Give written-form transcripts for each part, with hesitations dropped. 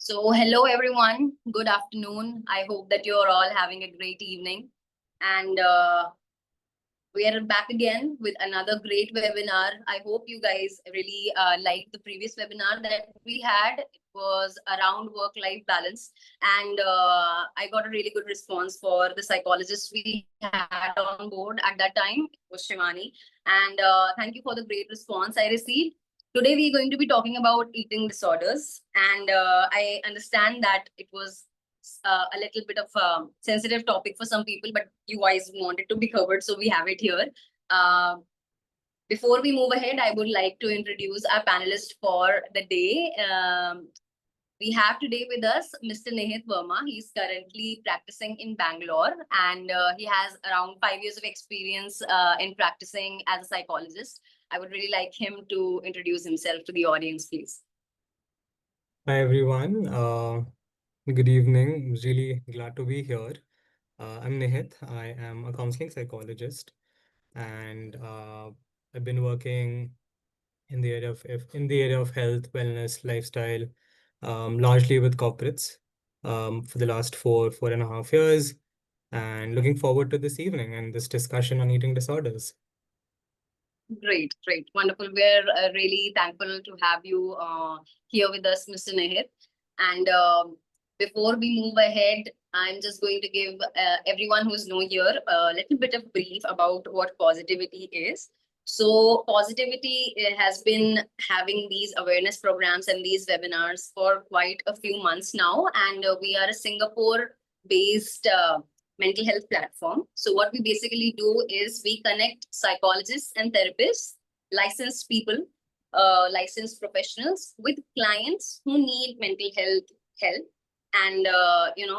So, hello everyone. Good afternoon. I hope that you're all having a great evening. And we are back again with another great webinar. I hope you guys really liked the previous webinar that we had. It was around work-life balance. And I got a really good response for the psychologist we had on board at that time. It was Shivani. And thank you for the great response I received. Today, we're going to be talking about eating disorders. And I understand that it was a little bit of a sensitive topic for some people, but you guys wanted to be covered, so we have it here. Uh, Before we move ahead, I would like to introduce our panelist for the day. We have today with us Mr. Nihit Verma. He's currently practicing in Bangalore, and he has around 5 years of experience in practicing as a psychologist. I would really like him to introduce himself to the audience, please. Hi everyone. Good evening. Really glad to be here. I'm Nihit. I am a counseling psychologist, and I've been working in the area of health, wellness, lifestyle, largely with corporates, for the last 4.5 years, and looking forward to this evening and this discussion on eating disorders. Great, great, wonderful. We're really thankful to have you here with us, Mr. Nihit. And before we move ahead, I'm just going to give everyone who's new here a little bit of brief about what positivity is. So positivity has been having these awareness programs and these webinars for quite a few months now. And we are a Singapore-based mental health platform. So what we basically do is we connect psychologists and therapists, licensed people, licensed professionals with clients who need mental health help. And,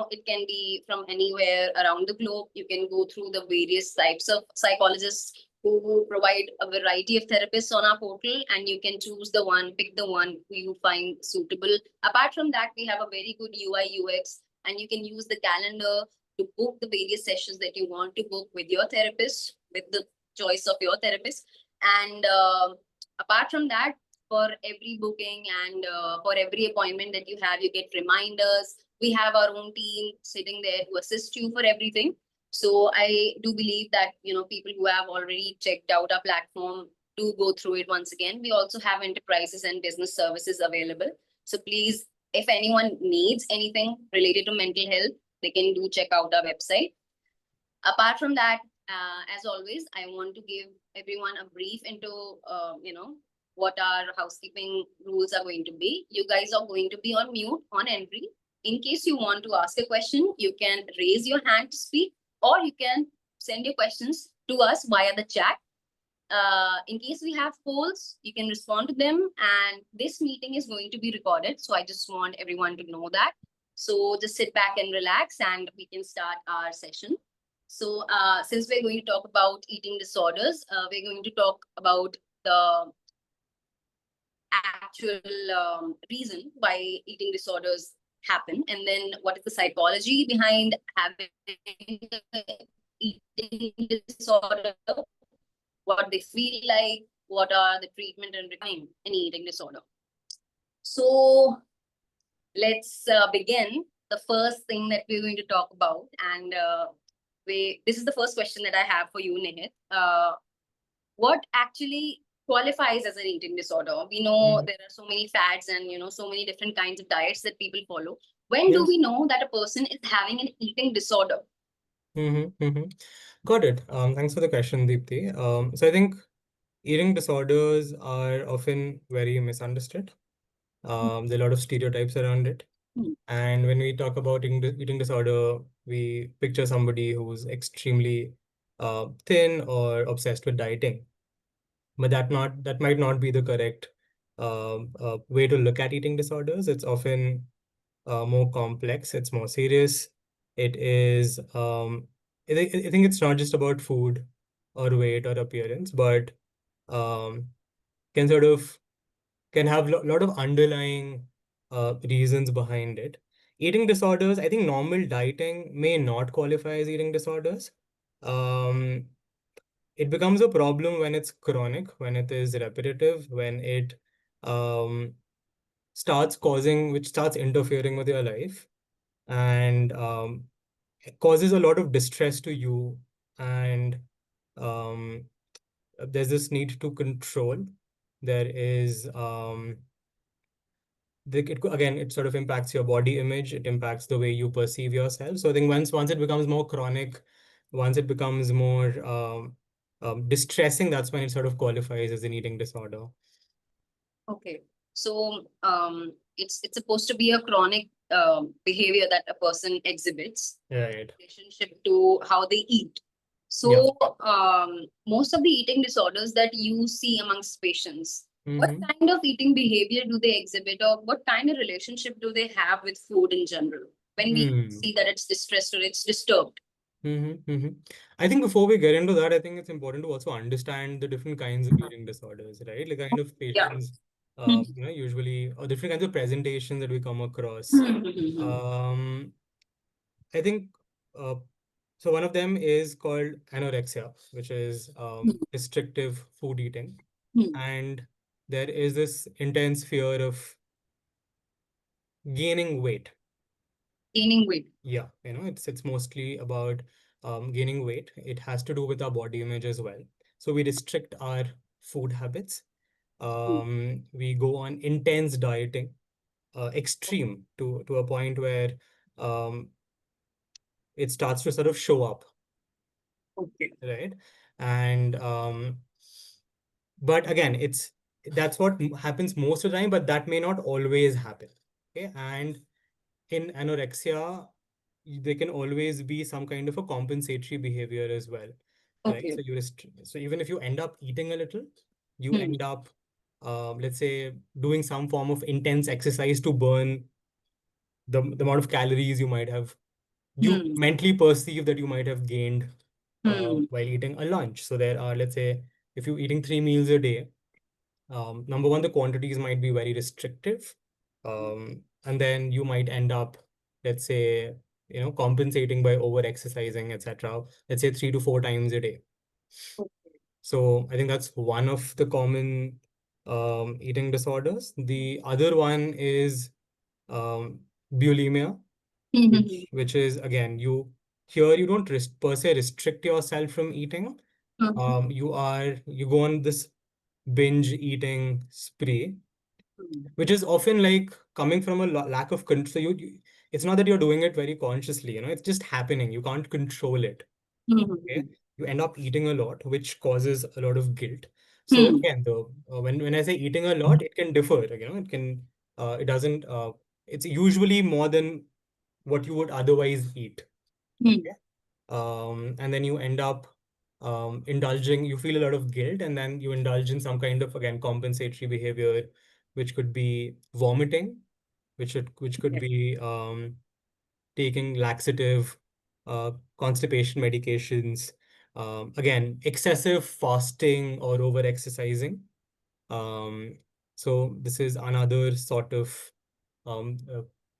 it can be from anywhere around the globe. You can go through the various types of psychologists who provide a variety of therapists on our portal, and you can choose pick the one who you find suitable. Apart from that, we have a very good UI UX, and you can use the calendar to book the various sessions that you want to book with your therapist, with the choice of your therapist. And apart from that, for every booking and for every appointment that you have, you get reminders. We have our own team sitting there to assist you for everything. So I do believe that, people who have already checked out our platform do go through it once again. We also have enterprises and business services available. So please, if anyone needs anything related to mental health, they can do check out our website. Apart from that, as always, I want to give everyone a brief into, what our housekeeping rules are going to be. You guys are going to be on mute on entry. In case you want to ask a question, you can raise your hand to speak, or you can send your questions to us via the chat. In case we have polls, you can respond to them, and this meeting is going to be recorded. So I just want everyone to know that. So just sit back and relax, and we can start our session. So since we're going to talk about eating disorders, we're going to talk about the actual reason why eating disorders happen, and then what is the psychology behind having eating disorder, what they feel like, what are the treatment and recovering any eating disorder. So let's begin. The first thing that we're going to talk about, and this is the first question that I have for you, Nihit. What actually qualifies as an eating disorder? We know there are so many fads and so many different kinds of diets that people follow. When do we know that a person is having an eating disorder? Got it. Thanks for the question, Deepthi. So I think eating disorders are often very misunderstood. There are a lot of stereotypes around it. And when we talk about eating disorder, we picture somebody who's extremely thin or obsessed with dieting. But that might not be the correct way to look at eating disorders. It's often more complex. It's more serious. It is. I think it's not just about food or weight or appearance, but um, can sort of can have a lot of underlying reasons behind it. Eating disorders, I think normal dieting may not qualify as eating disorders. Um, it becomes a problem when it's chronic, when it is repetitive, when it um, which starts interfering with your life, and it causes a lot of distress to you, and um, there's this need to control. There is again, it sort of impacts your body image. It impacts the way you perceive yourself. So I think once it becomes more chronic, once it becomes more distressing, that's when it sort of qualifies as an eating disorder. Okay. So it's supposed to be a chronic behavior that a person exhibits, Right. relationship to how they eat. Yeah. So most of the eating disorders that you see amongst patients, what Mm-hmm. kind of eating behavior do they exhibit, or what kind of relationship do they have with food in general? When we see that it's distressed or it's disturbed. Mm-hmm. Mm-hmm. I think before we get into that, I think it's important to also understand the different kinds of eating disorders, right? Like kind of Yeah. patients, usually, or different kinds of presentations that we come across. Hmm. Um, I think uh, so. One of them is called anorexia, which is restrictive food eating, and there is this intense fear of gaining weight. Gaining weight. Yeah, it's mostly about gaining weight. It has to do with our body image as well. So we restrict our food habits. We go on intense dieting, extreme to a point where um, it starts to sort of show up, Okay. right? And but again, that's what happens most of the time, but that may not always happen. Okay, and in anorexia, there can always be some kind of a compensatory behavior as well, right? Okay. So even if you end up eating a little, you Hmm. end up, let's say, doing some form of intense exercise to burn the amount of calories you Hmm. mentally perceive that you might have gained Hmm. while eating a lunch. So there are, let's say, if you're eating 3 meals a day, number one, the quantities might be very restrictive. And then you might end up, let's say, compensating by over exercising, etc. Let's say 3 to 4 times a day. So I think that's one of the common eating disorders. The other one is um, bulimia, Hmm. which is again, you don't per se restrict yourself from eating. You go on this binge eating spree, which is often like coming from a lack of control. So it's not that you're doing it very consciously, it's just happening. You can't control it. Okay, Hmm. you end up eating a lot, which causes a lot of guilt. So Hmm. again, when I say eating a lot, it can differ. It doesn't. It's usually more than what you would otherwise eat. Hmm. And then you end up indulging, you feel a lot of guilt, and then you indulge in some kind of, again, compensatory behavior, which could be vomiting, which could be taking laxative, constipation medications, again, excessive fasting or over exercising. Um, so this is another sort of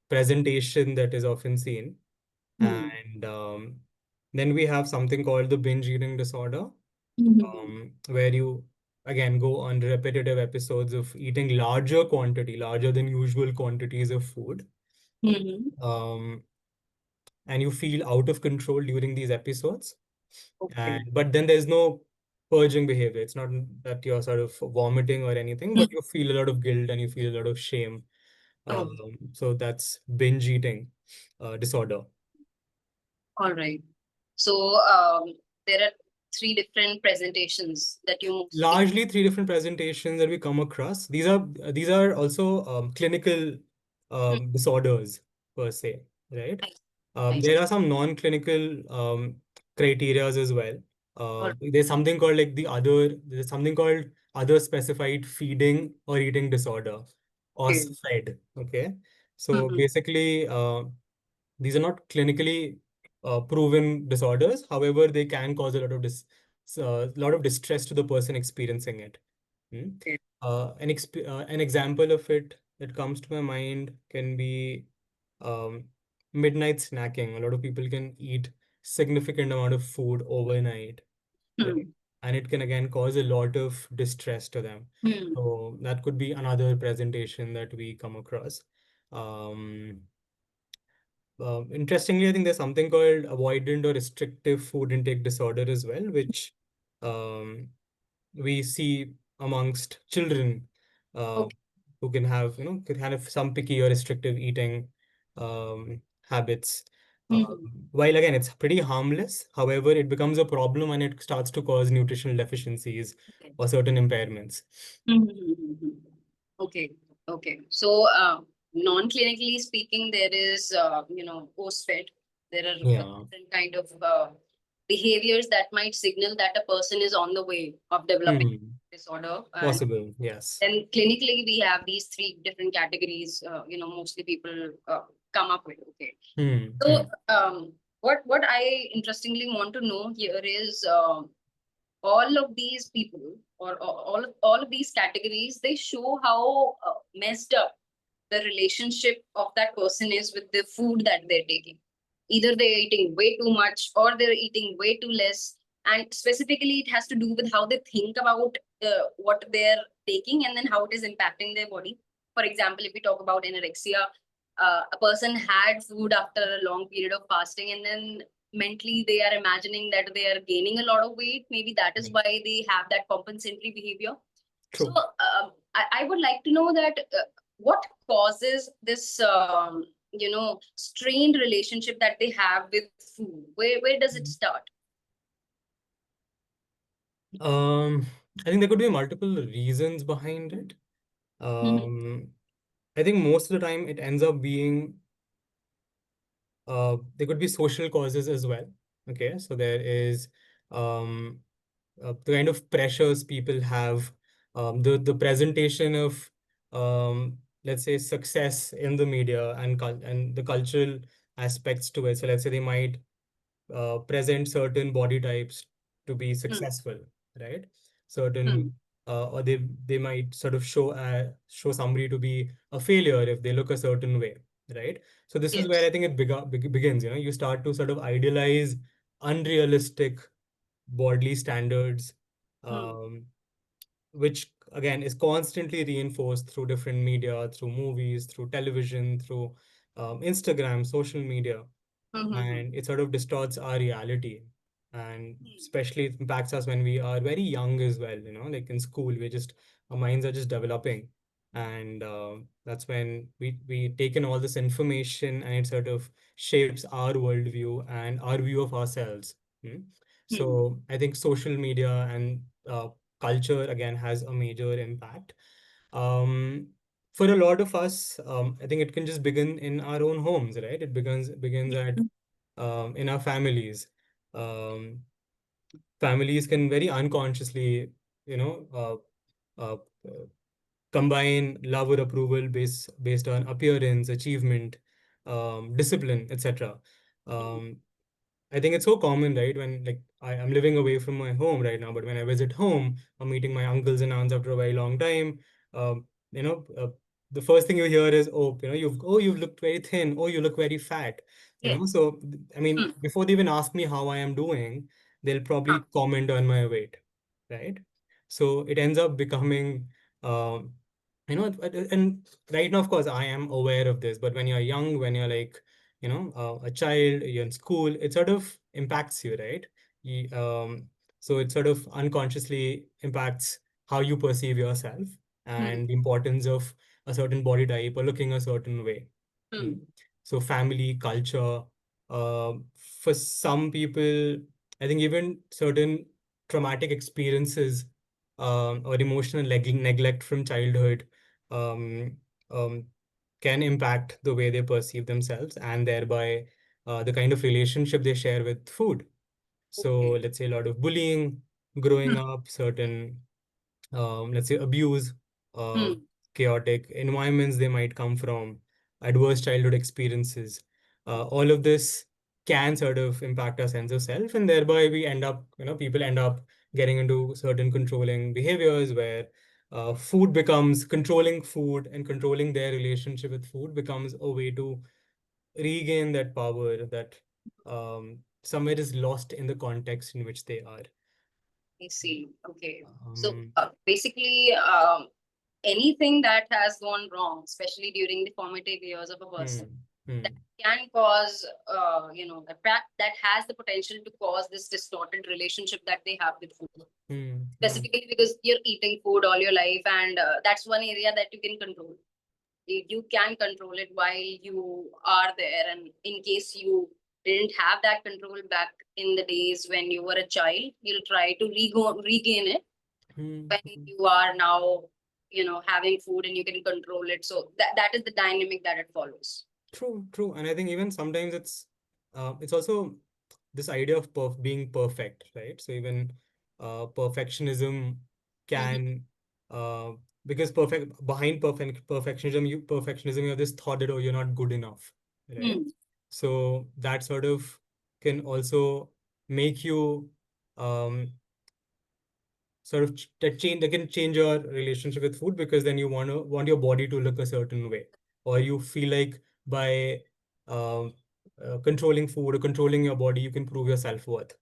presentation that is often seen. Hmm. And then we have something called the binge eating disorder, Hmm. where you again go on repetitive episodes of eating larger than usual quantities of food. Hmm. Um, and you feel out of control during these episodes. Okay. And but then there's no purging behavior. It's not that you're sort of vomiting or anything, but you feel a lot of guilt and you feel a lot of shame. Oh, So that's binge eating disorder. all right. So there are three different presentations that you mostly. Largely three different presentations that we come across. These are also clinical Hmm. disorders per se, right? Nice. Nice. There are some non-clinical criterias as well. All There's something called other specified feeding or eating disorder, or right. SFED. Okay, so Hmm. basically, these are not clinically proven disorders. However, they can cause a lot of distress to the person experiencing it. Hmm. Okay. An example of it that comes to my mind can be um, midnight snacking. A lot of people can eat significant amount of food overnight, right? Hmm. and it can again cause a lot of distress to them. So that could be another presentation that we come across. Um, Interestingly, I think there's something called avoidant or restrictive food intake disorder as well, which um, we see amongst children Okay. who can have, could have some picky or restrictive eating habits. While again, it's pretty harmless. However, it becomes a problem when it starts to cause nutritional deficiencies Okay. or certain impairments. Okay. Okay. So, non-clinically speaking, there is, post-fed. There are Yeah. different kind of behaviors that might signal that a person is on the way of developing Hmm. disorder. And Possible. Yes. then clinically, we have these three different categories. Mostly people come up with. Okay. Hmm. So, Hmm. what I interestingly want to know here is, all of these people, or all of these categories, they show how messed up the relationship of that person is with the food that they're taking. Either they're eating way too much or they're eating way too less. And specifically, it has to do with how they think about what they're taking, and then how it is impacting their body. For example, if we talk about anorexia, a person had food after a long period of fasting, and then mentally they are imagining that they are gaining a lot of weight. Maybe that is Right. why they have that compensatory behavior. So, True. I would like to know that what causes this, strained relationship that they have with food. Where does it start? Um, I think there could be multiple reasons behind it. Um, I think most of the time it ends up being there could be social causes as well. Okay, so there is um, the kind of pressures people have, the presentation of let's say success in the media and the cultural aspects to it. So let's say they might present certain body types to be Hmm. successful, right? Hmm. Certain or they might sort of show somebody to be a failure if they look a certain way, right? So this is where I Yes. think it begins. You start to sort of idealize unrealistic bodily standards, Hmm. um, which again is constantly reinforced through different media, through movies, through television, through Instagram, social media, Hmm. Hmm. and it sort of distorts our reality. And Hmm. especially it impacts us when we are very young as well, like in school, our minds are just developing. And that's when we take in all this information and it sort of shapes our worldview and our view of ourselves. Hmm? Hmm. So I think social media and culture again has a major impact. Um, for a lot of us, I think it can just begin in our own homes, right? It begins at in our families. Um, Families can very unconsciously, you know, uh, combine love or approval based on appearance, achievement, discipline, etc. Hmm. Um, I think it's so common, right? When like I'm living away from my home right now, but when I visit home, I'm meeting my uncles and aunts after a very long time. You know, the first thing you hear is, oh, you've looked very thin. Oh, you look very fat. Yes. So I mean, Hmm. before they even ask me how I am doing, they'll Huh. probably comment on my weight, right? So it ends up becoming, um, and right now, of course, I am aware of this, but when you're young, when you're like a child, you're in school, it sort of impacts you, right? You, so it sort of unconsciously impacts how you perceive yourself Hmm. and the importance of a certain body type or looking a certain way. Hmm. Mm. So family, culture, for some people, I think even certain traumatic experiences or emotional neglect from childhood um, um, can impact the way they perceive themselves and thereby the kind of relationship they share with food. So Okay. let's say a lot of bullying growing Hmm. up, certain let's say abuse, uh, Hmm. chaotic environments they might come from, adverse childhood experiences. All of this can sort of impact our sense of self, and thereby people end up getting into certain controlling behaviors where controlling food and controlling their relationship with food becomes a way to regain that power that somewhere is lost in the context in which they are. I see. Okay. So Um, basically, anything that has gone wrong, especially during the formative years of a person, that hmm, can cause, that has the potential to cause this distorted relationship that they have with food. hmm. Specifically because you're eating food all your life, and that's one area that you can control. You can control it while you are there, and in case you didn't have that control back in the days when you were a child, you'll try to regain it when Hmm. you are now, having food and you can control it. So that is the dynamic that it follows. True, true. And I think even sometimes it's also this idea of being perfect, right? So even perfectionism Mhm. can uh, because perfectionism, you have this thought that, oh, you're not good enough, right? Hmm. So that sort of can also make you um, sort of that can change your relationship with food, because then you want your body to look a certain way, or you feel like by um, controlling food or controlling your body you can prove your self-worth,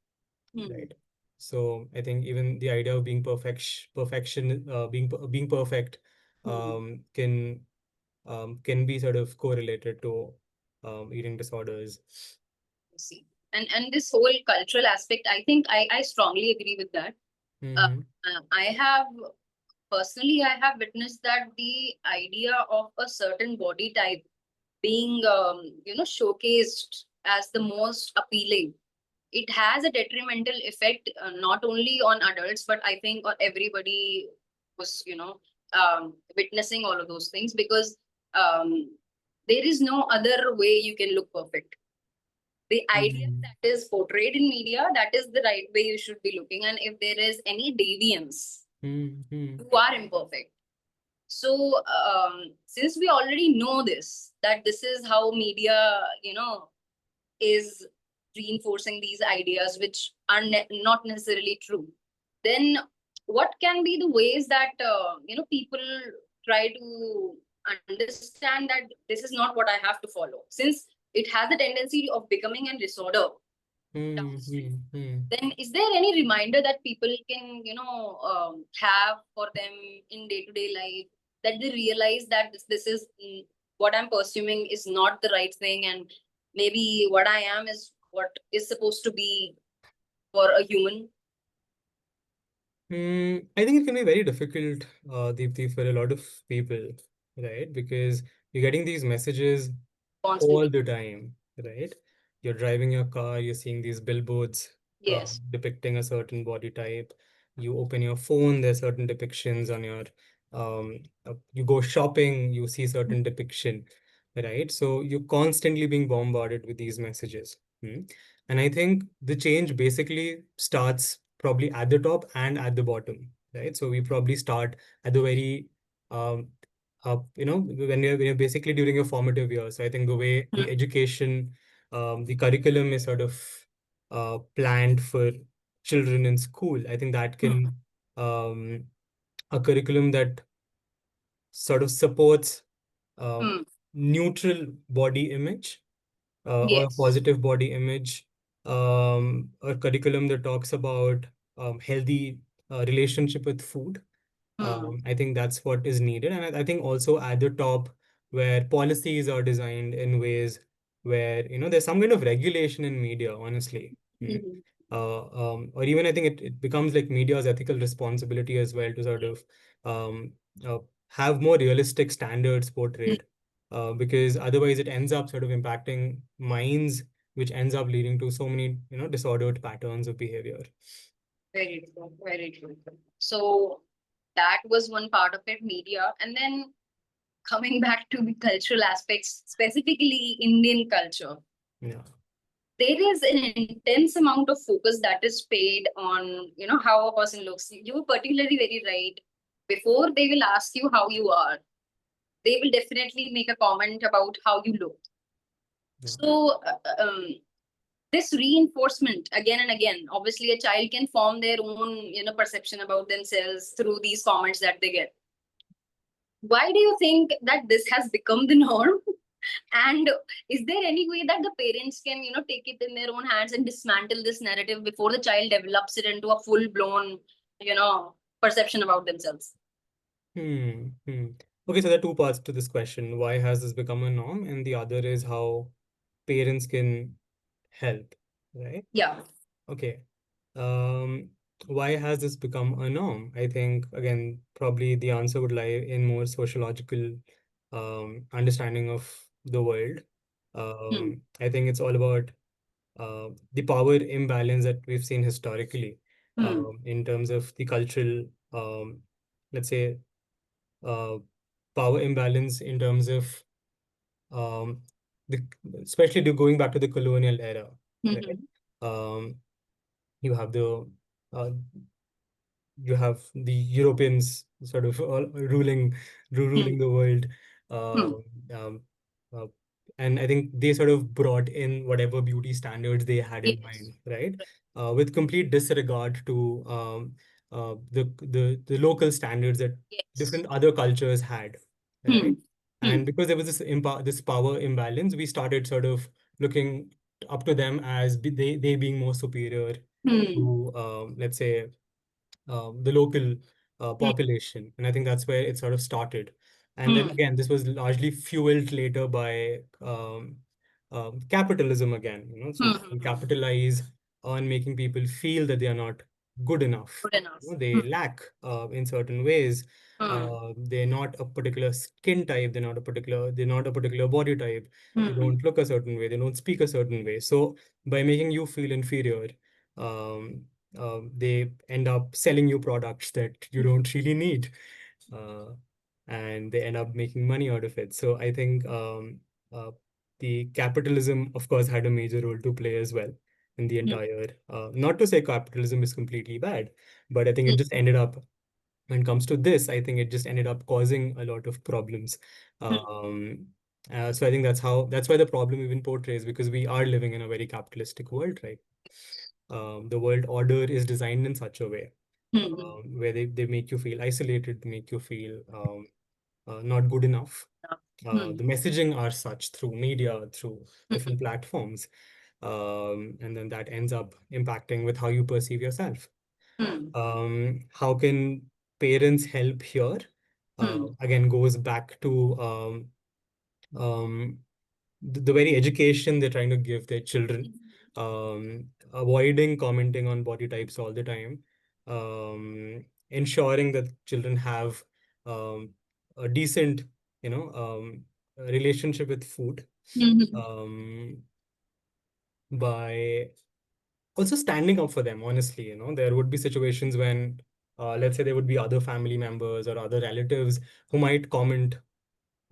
Hmm. right? So I think even the idea of being perfection being perfect Hmm. can be sort of correlated to eating disorders. I see. And this whole cultural aspect, I think I strongly agree with that. uh, Mm-hmm. I have personally, I have witnessed that the idea of a certain body type being, showcased as the most appealing, it has a detrimental effect, not only on adults, but I think on everybody who's, witnessing all of those things, because um, there is no other way you can look perfect. The idea Mm-hmm. that is portrayed in media, that is the right way you should be looking. And if there is any deviance, Mm-hmm. you are imperfect. So, since we already know this, that this is how media, is reinforcing these ideas, which are not necessarily true, then what can be the ways that, people try to understand that this is not what I have to follow, since it has the tendency of becoming a disorder downstream? Mm-hmm. Then is there any reminder that people can, have for them in day-to-day life, that they realize that this is, what I'm pursuing is not the right thing, and maybe what I am is what is supposed to be for a human? I think it can be very difficult, Deepthi, for a lot of people, right? Because you're getting these messages all Constantly. the time, right? You're driving your car, you're seeing these billboards Yes. depicting a certain body type. You open your phone, there's certain depictions on your, you go shopping, you see certain depiction, right? So you're constantly being bombarded with these messages. And I think the change basically starts probably at the top and at the bottom, right? So we probably start at the very um, when you're basically during your formative years. So I think the way the Hmm. education, the curriculum is sort of planned for children in school. I think that can um, a curriculum that sort of supports um, Hmm. neutral body image or a Yes. positive body image, a curriculum that talks about healthy relationship with food. Hmm. I think that's what is needed. And I think also at the top, where policies are designed in ways where, there's some kind of regulation in media, honestly. Hmm. Or even I think it becomes like media's ethical responsibility as well to sort of um, uh, have more realistic standards portrayed. Because otherwise it ends up sort of impacting minds, which ends up leading to so many, disordered patterns of behavior. Very true. Very true. So that was one part of it, media. And then coming back to the cultural aspects, specifically Indian culture, Yeah. there is an intense amount of focus that is paid on, how a person looks. You were particularly very right. Before they will ask you how you are, they will definitely make a comment about how you look. Yeah. So this reinforcement again and again, obviously a child can form their own, perception about themselves through these comments that they get. Why do you think that this has become the norm? And is there any way that the parents can, take it in their own hands and dismantle this narrative before the child develops it into a full blown, perception about themselves? Hmm. Hmm. Okay, so there are two parts to this question. Why has this become a norm? And the other is how parents can help, right? Yeah. Okay. Um, why has this become a norm? I think, again, probably the answer would lie in more sociological understanding of the world. Hmm. I think it's all about the power imbalance that we've seen historically Hmm. in terms of the cultural, let's say, uh, power imbalance in terms of um, the, especially going back to the colonial era, right? Hmm. Um, you have the uh, you have the Europeans sort of Hmm. ruling the world, Hmm. uh, um, uh, and I think they sort of brought in whatever beauty standards they had in Yes. mind, right? With complete disregard to the local standards that Yes. different other cultures had, right? Hmm. Hmm. And because there was this power imbalance, we started sort of looking up to them as they being more superior Hmm. to let's say the local Hmm. population. And I think that's where it sort of started. And then Hmm. again, this was largely fueled later by capitalism again. So Hmm. people Hmm. capitalize on making people feel that they are not good enough. Good enough. Hmm. They lack in certain ways. Hmm. They're not a particular skin type. They're not a particular body type. They Hmm. don't look a certain way. They don't speak a certain way. So by making you feel inferior, um, they end up selling you products that you don't really need, uh, and they end up making money out of it. So I think uh, the capitalism, of course, had a major role to play as well in the Hmm. entire. Not to say capitalism is completely bad, but I think it Hmm. just ended up. When it comes to this, I think it just ended up causing a lot of problems. Hmm. Um, so I think that's why the problem even portrays, because we are living in a very capitalistic world, right? The world order is designed in such a way Hmm. where they make you feel isolated, they make you feel not good enough. Hmm. The messaging are such through media, through Hmm. different platforms, and then that ends up impacting with how you perceive yourself. Hmm. How can parents help here? Hmm. Again, goes back to um, the very education they're trying to give their children, avoiding commenting on body types all the time, ensuring that children have um, a decent, relationship with food, Hmm. um, by also standing up for them, honestly. There would be situations when, let's say, there would be other family members or other relatives who might comment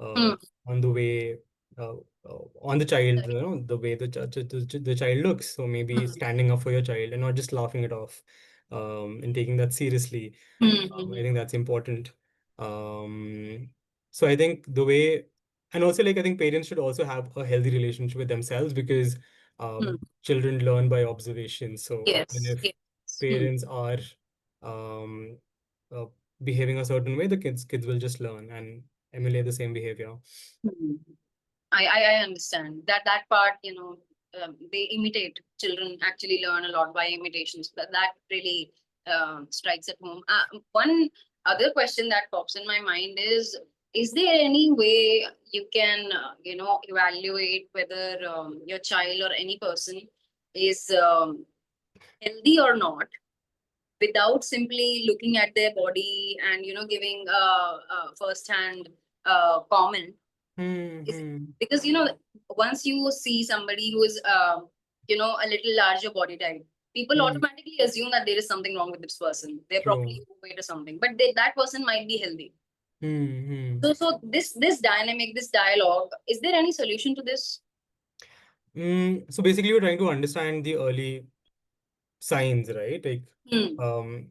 uh, Hmm. on the way on the child, the way the child looks. So maybe Hmm. standing up for your child and not just laughing it off, and taking that seriously. I Hmm. think that's important. Um, so I think the way, and also like I think parents should also have a healthy relationship with themselves, because Hmm. children learn by observation. So even Yes. if Yes. Hmm. parents are um, uh, behaving a certain way, the kids will just learn and emulate the same behavior. Hmm. I understand that part, they imitate. Children actually learn a lot by imitations. That really strikes at home. One other question that pops in my mind is there any way you can, evaluate whether your child or any person is healthy or not without simply looking at their body and, giving first hand comment? Is Hmm. because once you see somebody who is a little larger body type, people Hmm. automatically assume that there is something wrong with this person. They're True. probably overweight or something, but that person might be healthy. Hmm. So this dynamic, this dialogue, is there any solution to this? So basically, we're trying to understand the early signs, right? Like, Hmm. um,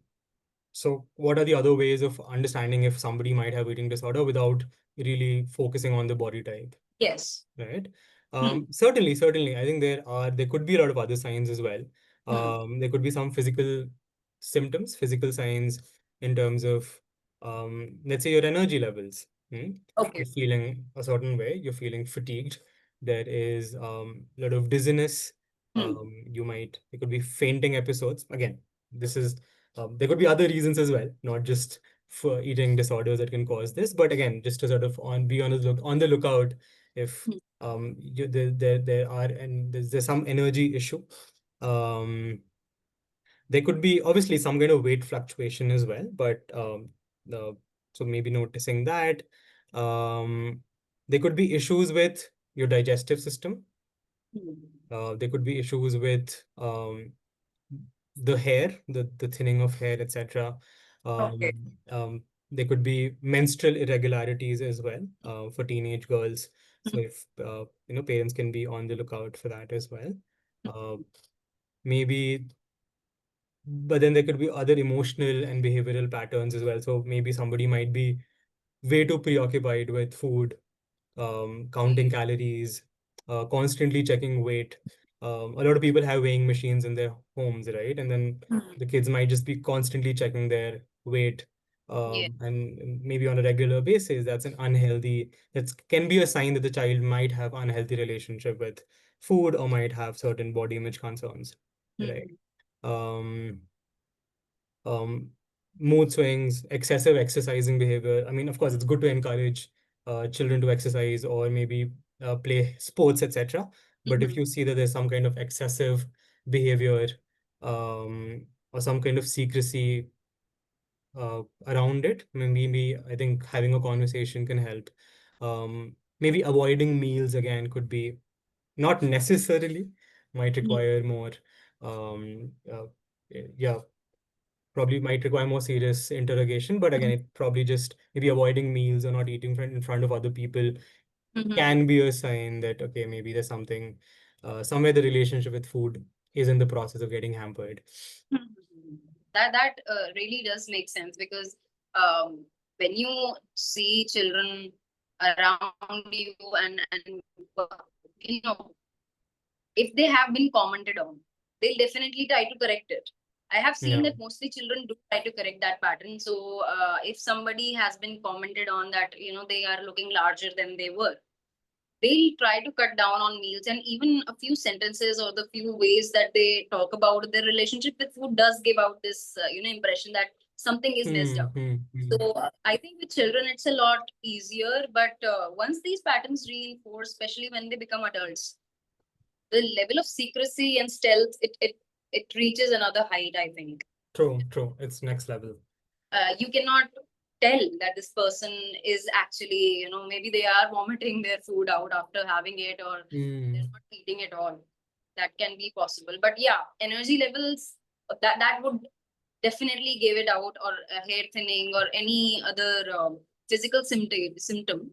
so what are the other ways of understanding if somebody might have eating disorder without really focusing on the body type, Yes. right? Hmm. Certainly. I think there could be a lot of other signs as well. Hmm. There could be some physical symptoms, physical signs in terms of, let's say, your energy levels. Okay. You're feeling a certain way, you're feeling fatigued. There is a lot of dizziness. There could be fainting episodes. Again, this is there could be other reasons as well, not just for eating disorders that can cause this. But again, just to sort of be on the lookout if there are and there's some energy issue. There could be obviously some kind of weight fluctuation as well, but the so maybe noticing that there could be issues with your digestive system. There could be issues with the hair, the thinning of hair, etc. Okay. There could be menstrual irregularities as well for teenage girls. So if parents can be on the lookout for that as well. Uh, Maybe, but then there could be other emotional and behavioral patterns as well. So maybe somebody might be way too preoccupied with food, counting calories, constantly checking weight. A lot of people have weighing machines in their homes, right? And then the kids might just be constantly checking their weight. Yeah. And maybe on a regular basis, that's an unhealthy, that can be a sign that the child might have unhealthy relationship with food or might have certain body image concerns, right? Um, um, Mood swings, excessive exercising behavior. I mean, of course, it's good to encourage children to exercise or maybe play sports, etc. But if you see that there's some kind of excessive behavior or some kind of secrecy around it, maybe I think having a conversation can help. Maybe avoiding meals again could be not necessarily, might require more uh, yeah, probably might require more serious interrogation. But again, it probably just maybe avoiding meals or not eating in front of other people can be a sign that, okay, maybe there's something, somewhere the relationship with food is in the process of getting hampered. That really does make sense because um, when you see children around you and you know if they have been commented on, they'll definitely try to correct it. I have seen Yeah. that mostly children do try to correct that pattern. So if somebody has been commented on that, they are looking larger than they were, they'll try to cut down on meals, and even a few sentences or the few ways that they talk about their relationship with food does give out this impression that something is messed up. So I think with children it's a lot easier, but once these patterns reinforce, especially when they become adults, the level of secrecy and stealth, it reaches another height, I think. True. It's next level. You cannot tell that this person is actually, maybe they are vomiting their food out after having it, or they're not eating at all. That can be possible. But yeah, energy levels, that would definitely give it out, or hair thinning or any other physical symptom.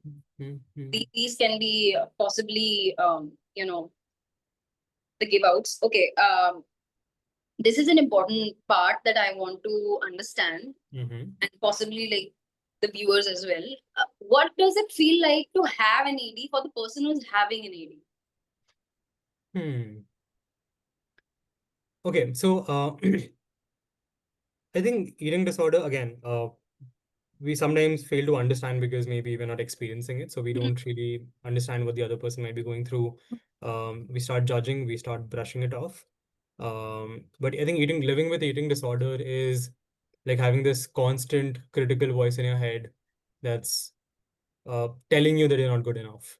These can be possibly, the give outs. Okay. This is an important part that I want to understand, and possibly like the viewers as well. What does it feel like to have an ED for the person who's having an ED? Okay, so I think eating disorder, again, we sometimes fail to understand because maybe we're not experiencing it. So we don't really understand what the other person might be going through. We start judging, we start brushing it off. But I think living with eating disorder is like having this constant critical voice in your head that's telling you that you're not good enough,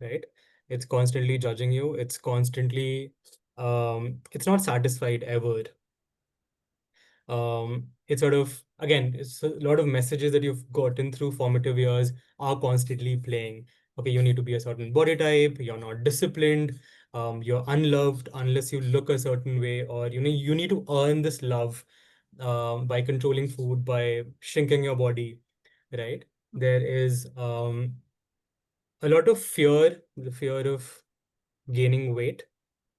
right? It's constantly judging you. It's constantly, it's not satisfied ever. It's sort of, again, it's a lot of messages that you've gotten through formative years are constantly playing. Okay, you need to be a certain body type, you're not disciplined, you're unloved unless you look a certain way, or you need to earn this love by controlling food, by shrinking your body, right? There is a lot of fear, the fear of gaining weight,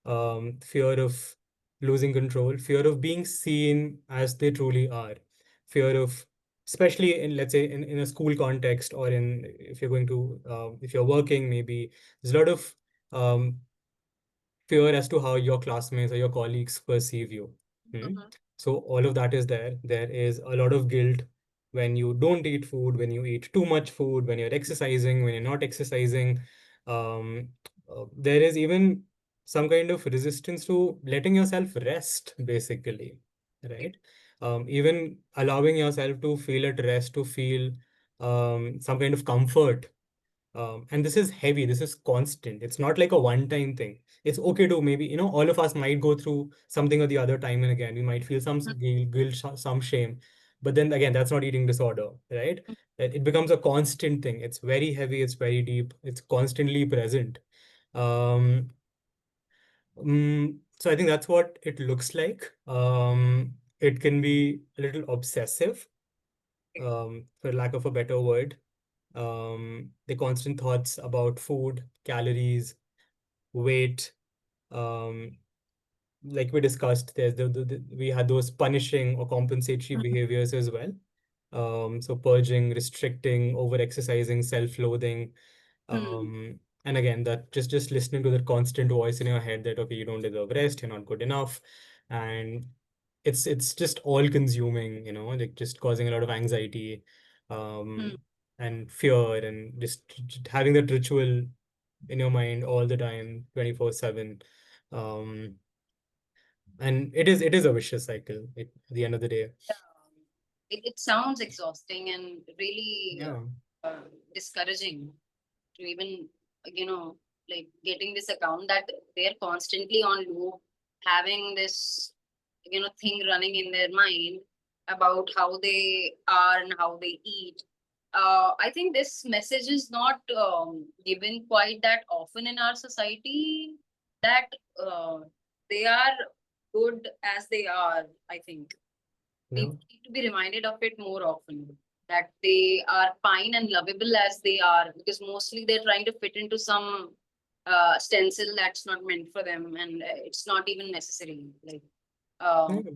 fear of losing control, fear of being seen as they truly are, fear of, especially in, let's say, in a school context, or in, if you're going to, if you're working, maybe there's a lot of fear as to how your classmates or your colleagues perceive you. So all of that is there. There is a lot of guilt. when you don't eat food, when you eat too much food, when you're exercising, when you're not exercising. Um, there is even some kind of resistance to letting yourself rest, basically, right? Even allowing yourself to feel at rest, to feel some kind of comfort. And this is heavy, this is constant. It's not like a one-time thing. It's okay to maybe, all of us might go through something or the other time and again. We might feel some guilt, some shame. But then again, that's not eating disorder, right? It becomes a constant thing. It's very heavy, it's very deep, it's constantly present. Um, so I think that's what it looks like. It can be a little obsessive, for lack of a better word. The constant thoughts about food, calories, weight. Um, like we discussed, there's we had those punishing or compensatory behaviors as well. So purging, restricting, over-exercising, self-loathing. Hmm. And again, that just listening to that constant voice in your head that okay, you don't deserve rest, you're not good enough, and it's just all consuming, like just causing a lot of anxiety, Hmm. um, and fear, and just having that ritual in your mind all the time, 24/7. Um, and it is a vicious cycle at the end of the day. Yeah. It sounds exhausting and really Yeah. discouraging to even, you know, like getting this account that they're constantly on loop, having this, thing running in their mind about how they are and how they eat. I think this message is not given quite that often in our society, that uh, they are good as they are, I think Yeah. people need to be reminded of it more often, that they are fine and lovable as they are, because mostly they're trying to fit into some stencil that's not meant for them, and it's not even necessary. Like, Yeah.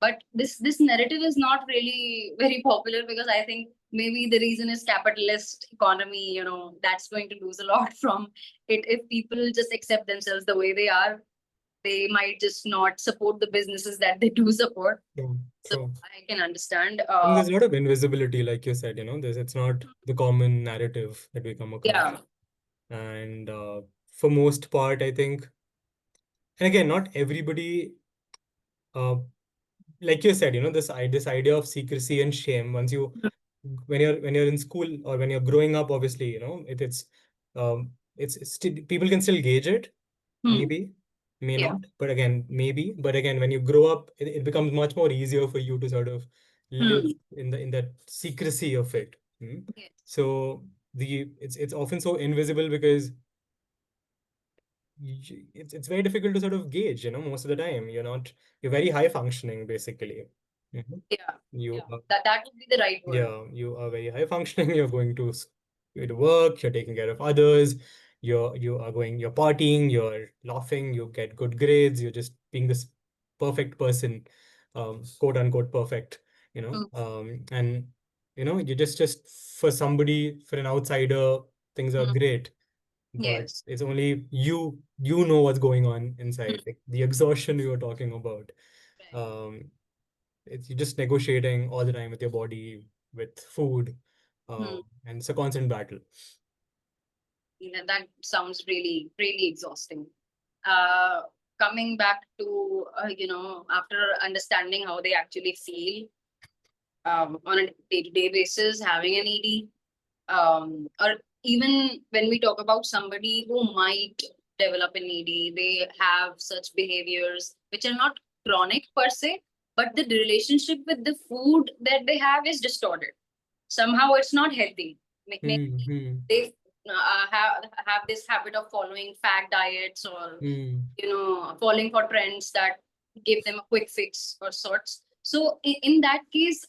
but this narrative is not really very popular, because I think maybe the reason is capitalist economy. That's going to lose a lot from it if people just accept themselves the way they are. They might just not support the businesses that they do support. True. So True. I can understand. And there's a lot of invisibility, like you said, it's not the common narrative that we come across. Yeah. And for most part, I think, and again, not everybody, uh, like you said, this idea of secrecy and shame. Once you, when you're in school or when you're growing up, obviously, people can still gauge it, Hmm. maybe, may Yeah. not, but again, maybe. But again, when you grow up, it becomes much more easier for you to sort of live Hmm. in that secrecy of it. Yes. So it's often so invisible because it's very difficult to sort of gauge, most of the time. You're very high functioning, basically. Mhm. Yeah. You Yeah. are, That would be the right word. yeah, you are very high functioning. You're going to work, you're taking care of others, you're partying, you're laughing, you get good grades, you're just being this perfect person, quote unquote perfect, Hmm. and you just for somebody, for an outsider, things are Hmm. great, but Yes. it's only you know what's going on Hmm. inside, like the exhaustion you were talking about. Right. um you're just negotiating all the time with your body, with food, Hmm. and it's a constant battle. That sounds really, really exhausting. Uh, Coming back to, after understanding how they actually feel on a day-to-day basis, having an ED, or even when we talk about somebody who might develop an ED, they have such behaviors which are not chronic per se, but the relationship with the food that they have is distorted. Somehow it's not healthy. Maybe Hmm. Hmm. they have this habit of following fad diets, or Hmm. falling for trends that give them a quick fix or sorts. So in that case,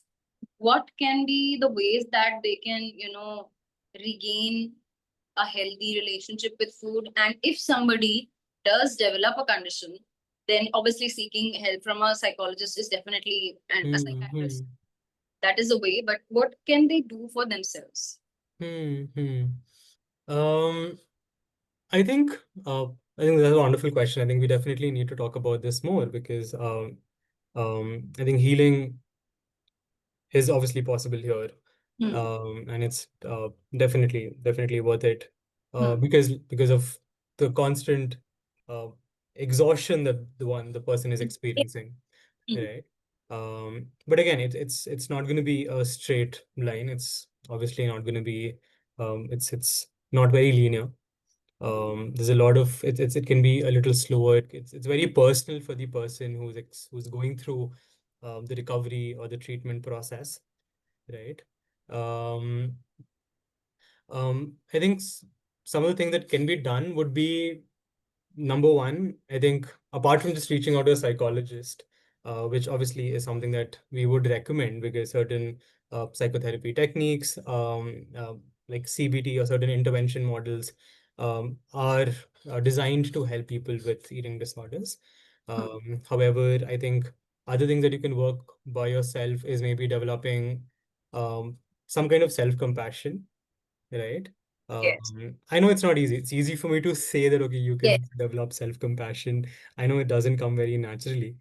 what can be the ways that they can regain a healthy relationship with food? And if somebody does develop a condition, then obviously seeking help from a psychologist is definitely, and a Hmm. Hmm. psychiatrist, that is a way. But what can they do for themselves? Hmm. Hmm. Um, I think I think that's a wonderful question. I think we definitely need to talk about this more because I think healing is obviously possible here. And it's definitely worth it, because of the constant uh, exhaustion that the person is experiencing, right? But again, it's not going to be a straight line. It's obviously not going to be it's not very linear. There's a lot of it can be a little slower. It's very personal for the person who's going through the recovery or the treatment process, right? Um, I think some of the things that can be done would be, number one, I think, apart from just reaching out to a psychologist, which obviously is something that we would recommend because certain psychotherapy techniques, like CBT or certain intervention models, are designed to help people with eating disorders. However, I think other things that you can work by yourself is maybe developing um, some kind of self-compassion, right? Yes. I know it's not easy. It's easy for me to say that, okay, you Yes. can develop self-compassion. I know it doesn't come very naturally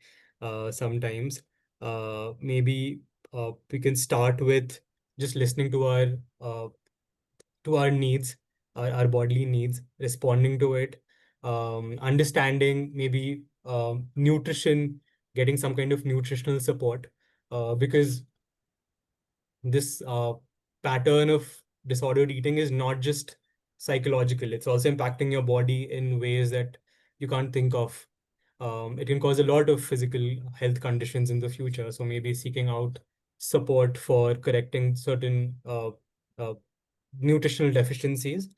sometimes. Maybe we can start with just listening to our needs, our bodily needs, responding to it, understanding maybe nutrition, getting some kind of nutritional support, because this pattern of disordered eating is not just psychological, it's also impacting your body in ways that you can't think of. It can cause a lot of physical health conditions in the future. So maybe seeking out support for correcting certain uh, nutritional deficiencies.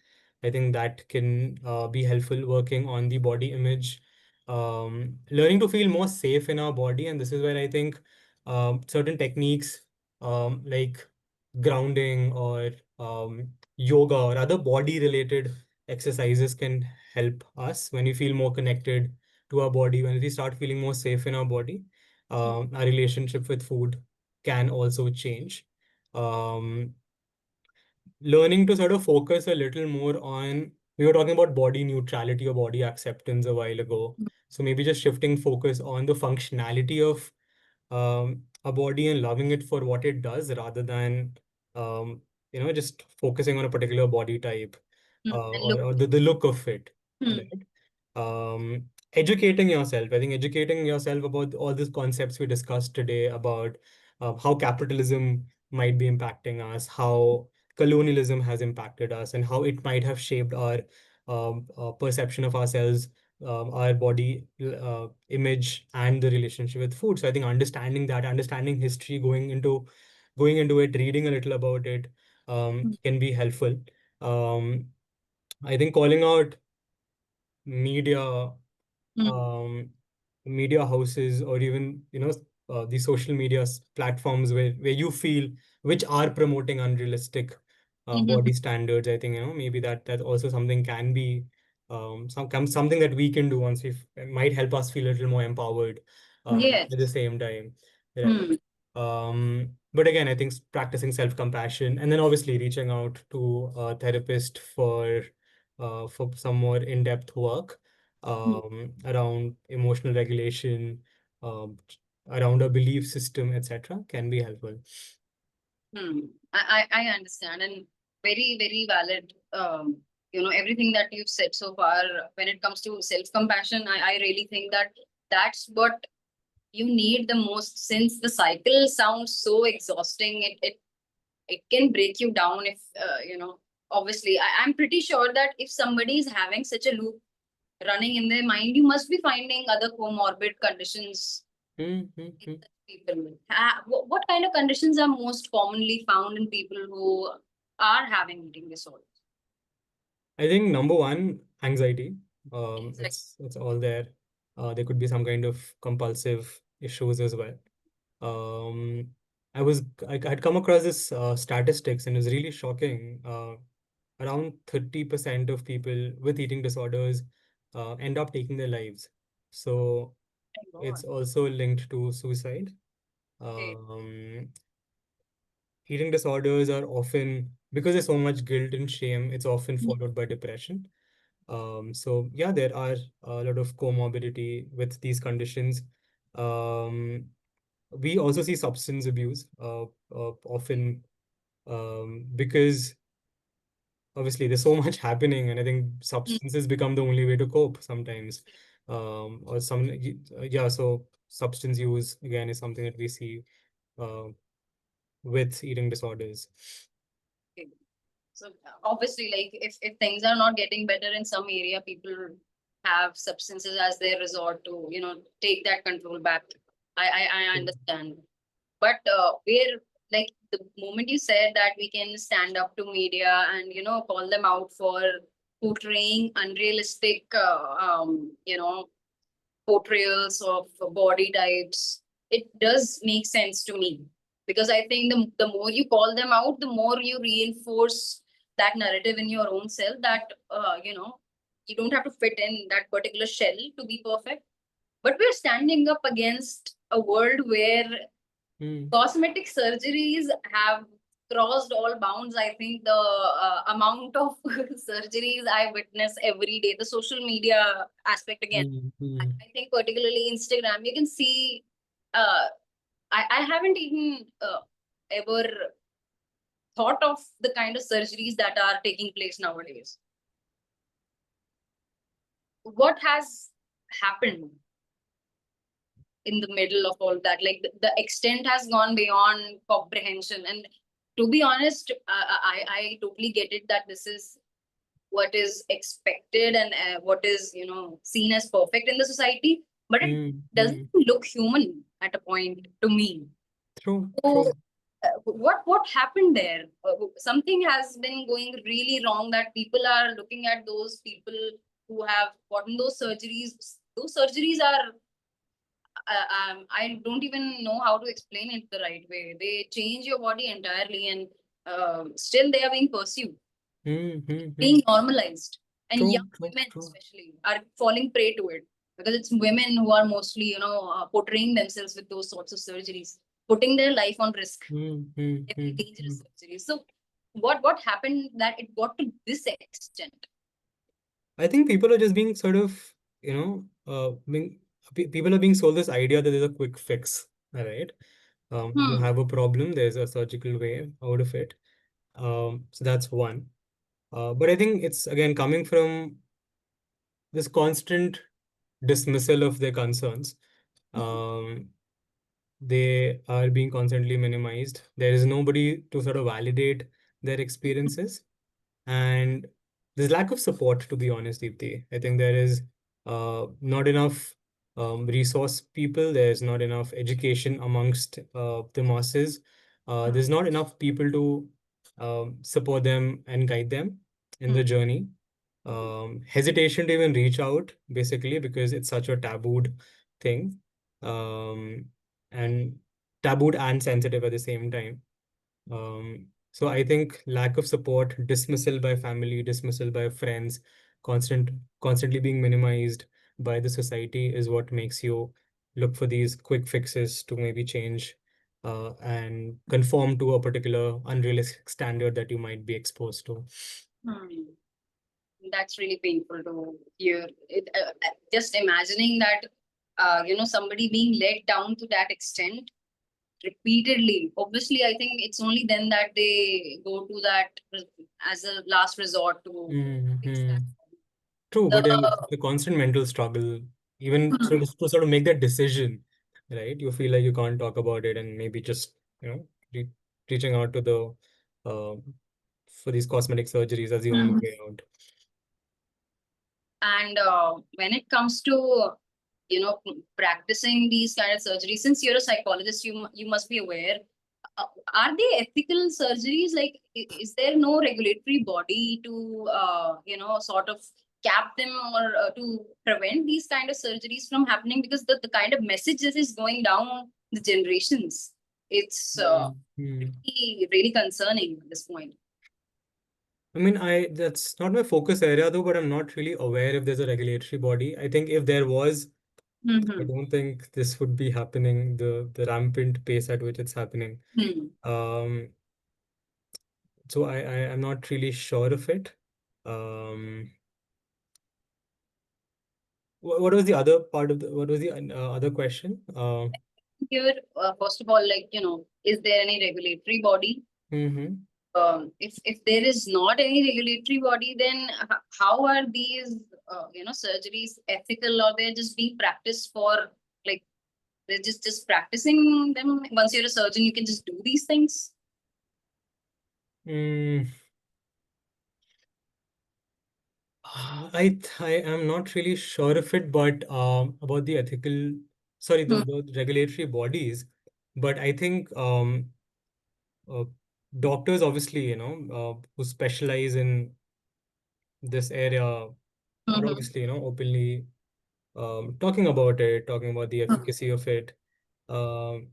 I think that can be helpful, working on the body image, learning to feel more safe in our body. And this is where I think certain techniques like grounding or yoga or other body related exercises can help us when we feel more connected to our body, when we start feeling more safe in our body. Our relationship with food can also change. Um, Learning to sort of focus a little more on, we were talking about body neutrality or body acceptance a while ago. So maybe just shifting focus on the functionality of a body and loving it for what it does rather than just focusing on a particular body type, And or the look of it, Hmm. right? Educating yourself. I think educating yourself about all these concepts we discussed today about how capitalism might be impacting us, how colonialism has impacted us, and how it might have shaped our perception of ourselves, our body image, and the relationship with food. So I think understanding that, understanding history, going into it, reading a little about it, can be helpful. Um, I think calling out media, Hmm. um, media houses, or even the social media platforms where you feel which are promoting unrealistic Mhm. body standards. I think maybe that also something can be something that we can do once it might help us feel a little more empowered at the Yes. same time, right? Hmm. But again, I think practicing self-compassion, and then obviously reaching out to a therapist for some more in-depth work Hmm. around emotional regulation, um, around a belief system, etc., can be helpful. Hmm. I understand, and very, very valid. Everything that you've said so far when it comes to self-compassion, I really think that that's what you need the most, since the cycle sounds so exhausting. It can break you down if obviously I'm pretty sure that if somebody is having such a loop running in their mind, you must be finding other comorbid conditions in Mm-hmm. such people. What kind of conditions are most commonly found in people who are having eating disorders? I think number one, anxiety. Anxiety. It's all there. There could be some kind of compulsive issues as well. Um, I had come across this statistics, and it was really shocking. Around 30% of people with eating disorders end up taking their lives. So Oh my God. it's also linked to suicide. Okay. Um, Eating disorders are often, because there's so much guilt and shame, it's often followed by depression. So yeah, there are a lot of comorbidity with these conditions. Um, we also see substance abuse. often because obviously there's so much happening, and I think substances become the only way to cope sometimes. Or some, yeah, so substance use again is something that we see uh, with eating disorders. Okay. So obviously, like if things are not getting better in some area, people have substances as their resort to, take that control back. I understand. But where, like, the moment you said that we can stand up to media and, call them out for portraying unrealistic, portrayals of body types, it does make sense to me. Because I think the more you call them out, the more you reinforce that narrative in your own self that, you don't have to fit in that particular shell to be perfect. But we're standing up against a world where cosmetic surgeries have crossed all bounds. I think the amount of surgeries I witness every day, the social media aspect again, I think particularly Instagram, you can see, uh, I haven't even ever thought of the kind of surgeries that are taking place nowadays. What has happened in the middle of all that? Like the extent has gone beyond comprehension. And to be honest, I totally get it that this is what is expected and what is, seen as perfect in the society, but it doesn't look human at a point to me. True, So true. what happened there? Something has been going really wrong, that people are looking at those people who have gotten those surgeries. Those surgeries are, I don't even know how to explain it the right way. They change your body entirely, and still they are being pursued, being normalized. And True, young true, women, true. especially, are falling prey to it, because it's women who are mostly, portraying themselves with those sorts of surgeries, putting their life on risk. Very dangerous surgeries. So, what happened that it got to this extent? I think people are just being sort of, people are being sold this idea that there's a quick fix, right? You have a problem, there's a surgical way out of it. So that's one. But I think it's again coming from this constant dismissal of their concerns. Um, they are being constantly minimized. There is nobody to sort of validate their experiences. And there's lack of support, to be honest, Deepthi. I think there is not enough resource people. There's not enough education amongst the masses. There's not enough people to support them and guide them in the journey. Hesitation to even reach out, basically, because it's such a tabooed thing, and tabooed and sensitive at the same time. So I think lack of support, dismissal by family, dismissal by friends, constantly being minimized by the society is what makes you look for these quick fixes to maybe change and conform to a particular unrealistic standard that you might be exposed to. That's really painful to hear. Just imagining that, somebody being let down to that extent repeatedly. Obviously, I think it's only then that they go to that as a last resort to fix that. True, but then The, the constant mental struggle, even to sort of make that decision, right? You feel like you can't talk about it, and maybe just, re reaching out to the uh, for these cosmetic surgeries as the only way out. and when it comes to, practicing these kind of surgeries, since you're a psychologist, you must be aware. Are they ethical surgeries? Like, is there no regulatory body to, sort of cap them, or to prevent these kind of surgeries from happening? Because the kind of message that is going down the generations, it's really, really concerning at this point. I mean, that's not my focus area though, but I'm not really aware if there's a regulatory body. I think if there was, I don't think this would be happening, the rampant pace at which it's happening. Um, so I'm not really sure of it. Um, what was the other part of what was the other question? Here, first of all, like, is there any regulatory body? Mm-hmm. If there is not any regulatory body, then how are these surgeries ethical, or they're just being practiced for, like, they're just practicing them? Once you're a surgeon, you can just do these things. Mm, I am not really sure of it, but about the ethical, sorry, Hmm. the regulatory bodies, but I think uh, doctors obviously, who specialize in this area are Mhm. obviously, openly talking about it, talking about the efficacy of it. Um,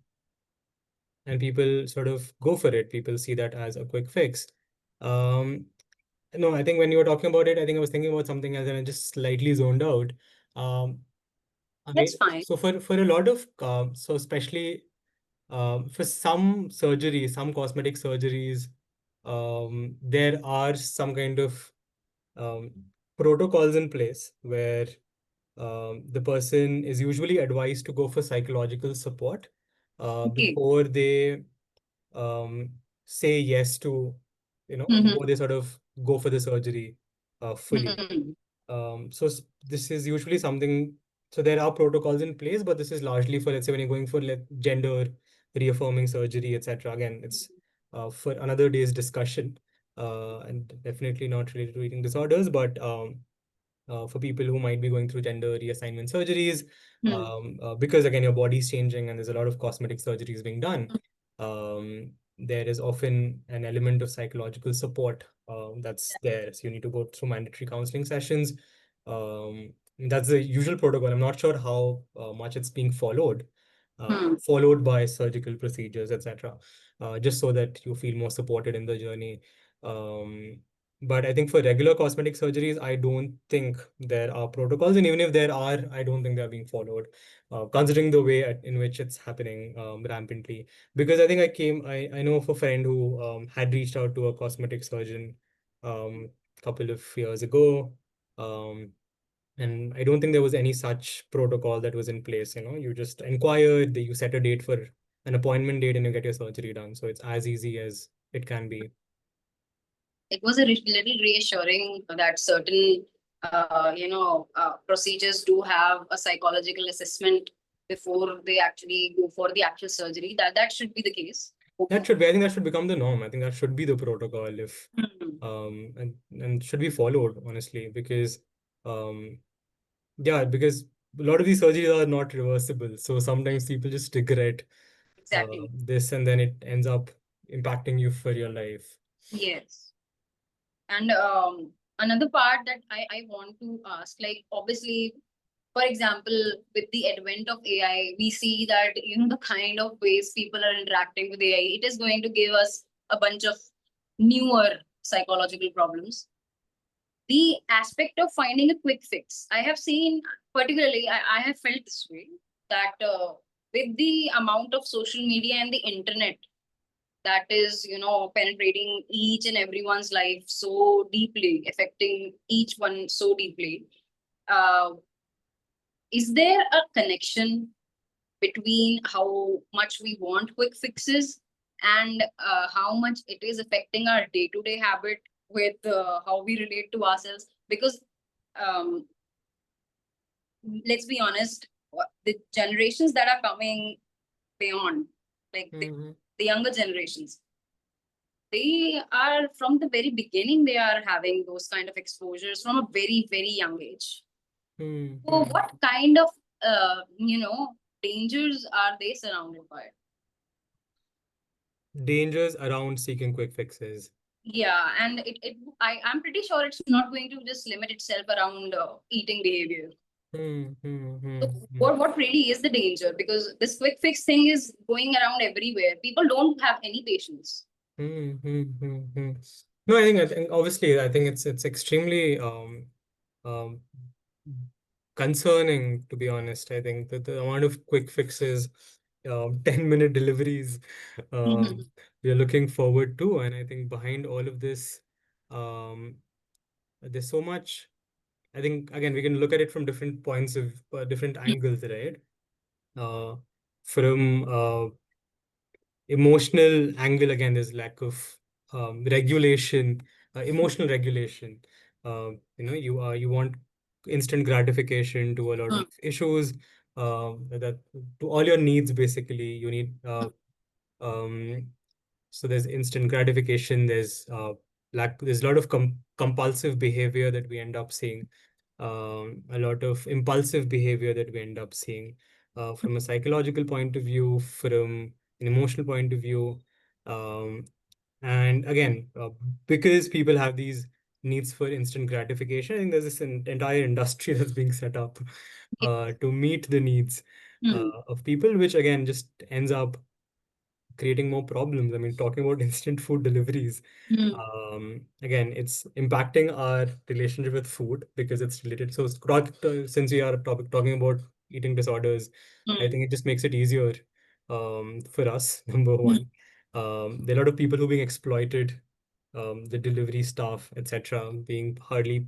and people sort of go for it. People see that as a quick fix. Um, no, I think when you were talking about it, I think I was thinking about something else and I just slightly zoned out. Um, I That's mean, fine. so for a lot of so especially for some surgeries, some cosmetic surgeries, there are some kind of um, protocols in place where the person is usually advised to go for psychological support Okay. before they um, say yes to, Mm-hmm. before they sort of go for the surgery fully. Mm-hmm. This is usually something, so there are protocols in place, but this is largely for, let's say, when you're going for gender reaffirming surgery, etc. Again, it's for another day's discussion, and definitely not related to eating disorders, but for people who might be going through gender reassignment surgeries, because again, your body's changing and there's a lot of cosmetic surgeries being done. There is often an element of psychological support that's there. So you need to go through mandatory counseling sessions. That's the usual protocol. I'm not sure how much it's being Mm-hmm. followed by surgical procedures, etc. Just so that you feel more supported in the journey. Um, but I think for regular cosmetic surgeries, I don't think there are protocols. And even if there are, I don't think they're being followed, considering the way in which it's happening rampantly. Because I think I know of a friend who had reached out to a cosmetic surgeon a couple of years ago. Um, and I don't think there was any such protocol that was in place. You just inquire, you set a date for an appointment date, and you get your surgery done. So it's as easy as it can be. It was a little reassuring that certain procedures do have a psychological assessment before they actually go for the actual surgery. That should be the case, hopefully. I think that should become the norm. I think that should be the protocol if Mhm. and should be followed, honestly, because um yeah, because a lot of these surgeries are not reversible. So sometimes people just regret Exactly. this, and then it ends up impacting you for your life. Yes. And another part that I want to ask, like, obviously, for example, with the advent of AI, we see that, the kind of ways people are interacting with AI, it is going to give us a bunch of newer psychological problems. The aspect of finding a quick fix, I have seen, particularly, I have felt this way, that with the amount of social media and the internet that is, penetrating each and everyone's life so deeply, affecting each one so deeply, uh, is there a connection between how much we want quick fixes and how much it is affecting our day-to-day habit with how we relate to ourselves? Because um, let's be honest, the generations that are coming beyond, like Mm-hmm. the younger generations, they are from the very beginning, they are having those kind of exposures from a very, very young age. So Mm-hmm. what kind of dangers are they surrounded by? Dangers around seeking quick fixes. Yeah, and I'm pretty sure it's not going to just limit itself around eating behavior. So Mm-hmm. what really is the danger? Because this quick fix thing is going around everywhere. People don't have any patience. Mm-hmm. No, I think obviously I think it's extremely um concerning, to be honest. I think that the amount of quick fixes, 10-minute deliveries, Mhm. we are looking forward to. And I think behind all of this, um, there's so much. I think again we can look at it from different points of different angles, right? Uh, from emotional angle, again, there's lack of regulation, emotional regulation. You want instant gratification to a lot of issues, that to all your needs, basically. You need um, so there's instant gratification, there's a lot of compulsive behavior that we end up seeing, a lot of impulsive behavior that we end up seeing, from a psychological point of view, from an emotional point of view. Um, and again, because people have these needs for instant gratification, I think there's this entire industry that's being set up to meet the needs of people, which again just ends up creating more problems. I mean, talking about instant food deliveries, again, it's impacting our relationship with food because it's related. So, since we are talking about eating disorders, I think it just makes it easier for us, number one. There are a lot of people who are being exploited, the delivery staff, etc., being hardly,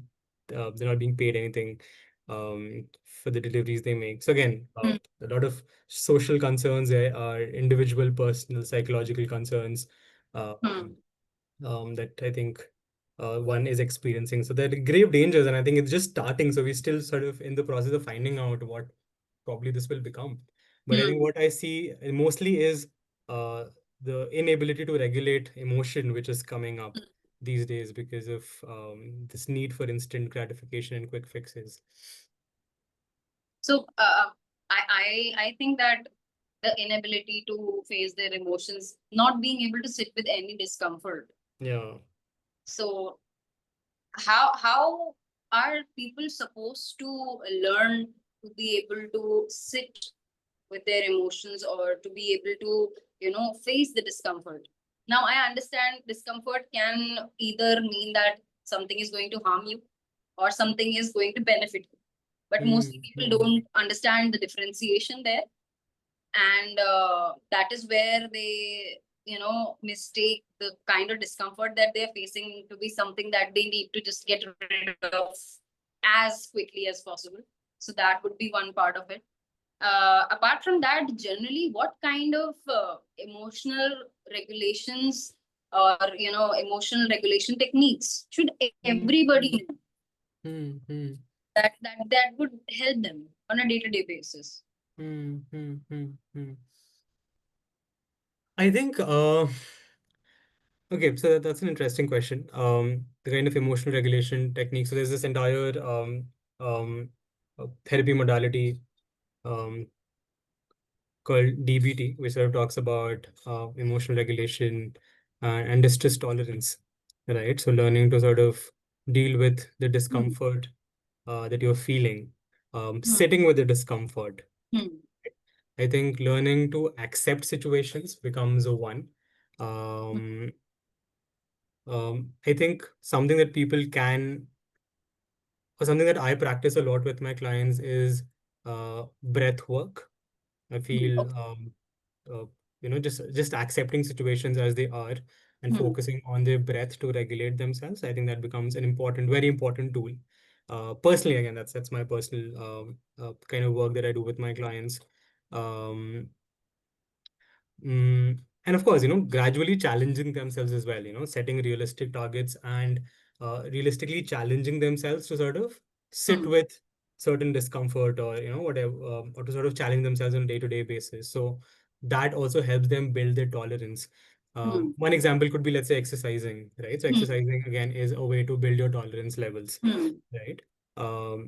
they're not being paid anything for the deliveries they make. So again, a lot of social concerns there are individual, personal, psychological concerns that I think one is experiencing. So there are grave dangers, and I think it's just starting. So we're still sort of in the process of finding out what probably this will become. But I think what I see mostly is uh, the inability to regulate emotion, which is coming up these days because of this need for instant gratification and quick fixes. So I think that the inability to face their emotions, not being able to sit with any discomfort. Yeah. So how are people supposed to learn to be able to sit with their emotions, or to be able to face the discomfort? Now I understand discomfort can either mean that something is going to harm you or something is going to benefit you, but mostly people don't understand the differentiation there, and that is where they mistake the kind of discomfort that they're facing to be something that they need to just get rid of as quickly as possible. So that would be one part of it. Apart from that, generally, what kind of emotional regulations or emotional regulation techniques should everybody know that would help them on a day-to-day basis? I think okay, so that's an interesting question. The kind of emotional regulation technique. So there's this entire um, therapy modality um, called DBT, which sort of talks about emotional regulation and distress tolerance, right? So learning to sort of deal with the discomfort that you're feeling, sitting with the discomfort. I think learning to accept situations becomes a one. Um, I think something that people can, or something that I practice a lot with my clients is breath work. I feel, uh, just accepting situations as they are and focusing on their breath to regulate themselves. I think that becomes an important, very important tool. Personally, again, that's my personal kind of work that I do with my clients. Um, and of course, gradually challenging themselves as well, setting realistic targets and realistically challenging themselves to sort of sit with certain discomfort, or, whatever, or to sort of challenge themselves on a day-to-day basis. So that also helps them build their tolerance. One example could be, let's say, exercising, right? So exercising, again, is a way to build your tolerance levels, right?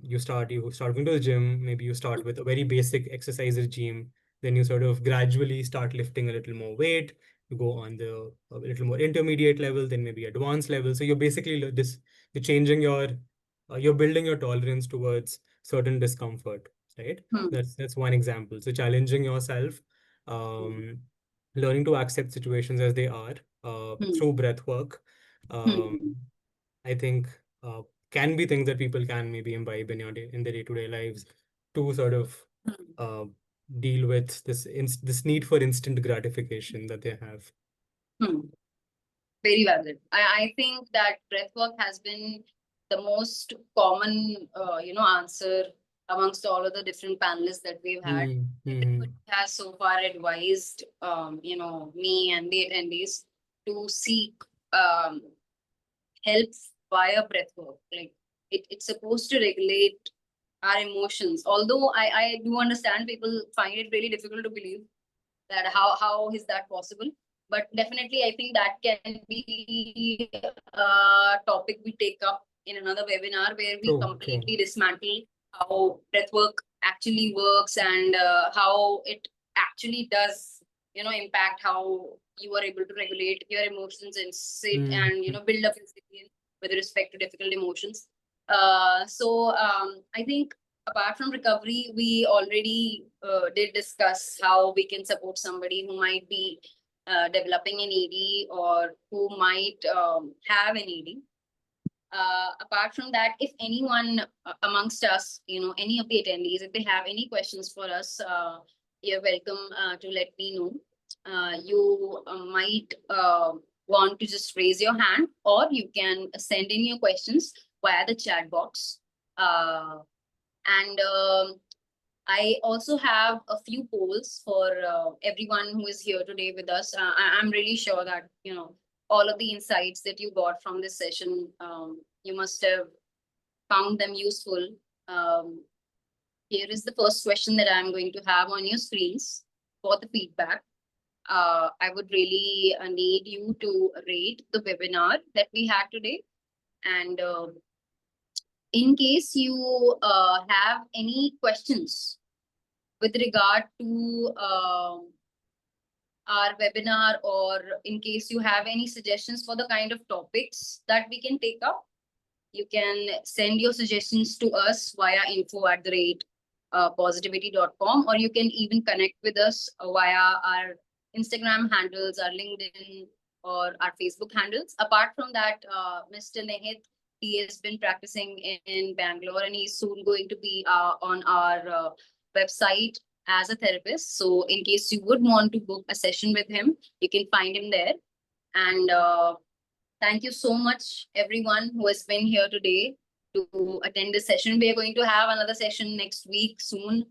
You start going to the gym, maybe you start with a very basic exercise regime, then you sort of gradually start lifting a little more weight. You go on the a little more intermediate level, then maybe advanced level. So you're basically you're changing you're building your tolerance towards certain discomfort, right? That's one example. So challenging yourself, um, learning to accept situations as they are through breath work. Um, I think can be things that people can maybe imbibe in their day-to-day lives to sort of uh, deal with this need for instant gratification that they have. Very valid. I think that breathwork has been the most common, answer amongst all of the different panelists that we've had. Everybody has so far advised, me and the attendees to seek help via breathwork. Like it's supposed to regulate our emotions. Although I do understand people find it really difficult to believe that how is that possible. But definitely, I think that can be a topic we take up in another webinar where we completely dismantle how breathwork actually works and how it actually does, impact how you are able to regulate your emotions and sit and, build up resilience with respect to difficult emotions. I think apart from recovery, we already did discuss how we can support somebody who might be developing an ED or who might have an ED. Apart from that, if anyone amongst us, any of the attendees, if they have any questions for us, you're welcome to let me know. You might want to just raise your hand, or you can send in your questions via the chat box. I also have a few polls for everyone who is here today with us. I'm really sure that, all of the insights that you got from this session, you must have found them useful. Here is the first question that I'm going to have on your screens for the feedback. I would really need you to rate the webinar that we had today. And in case you have any questions with regard to our webinar, or in case you have any suggestions for the kind of topics that we can take up, you can send your suggestions to us via info@positivity.com, or you can even connect with us via our Instagram handles, our LinkedIn, or our Facebook handles. Apart from that, Mr. Nihit, he has been practicing in Bangalore, and he's soon going to be on our website as a therapist. So in case you would want to book a session with him, you can find him there. And thank you so much, everyone who has been here today to attend this session. We are going to have another session next week soon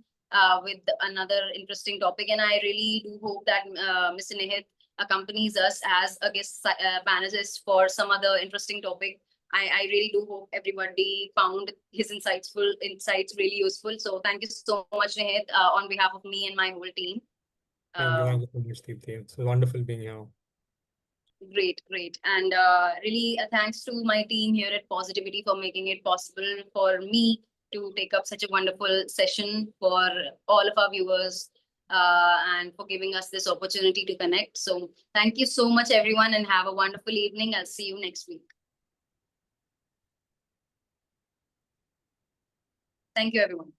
with another interesting topic. And I really do hope that Mr. Nihit accompanies us as a guest panelist for some other interesting topic. I really do hope everybody found his insights really useful. So thank you so much, Nihit, on behalf of me and my whole team. Thank you so much, Deepti. It's wonderful being here. Great. And really thanks to my team here at Positivity for making it possible for me to take up such a wonderful session for all of our viewers and for giving us this opportunity to connect. So thank you so much, everyone, and have a wonderful evening. I'll see you next week. Thank you, everyone.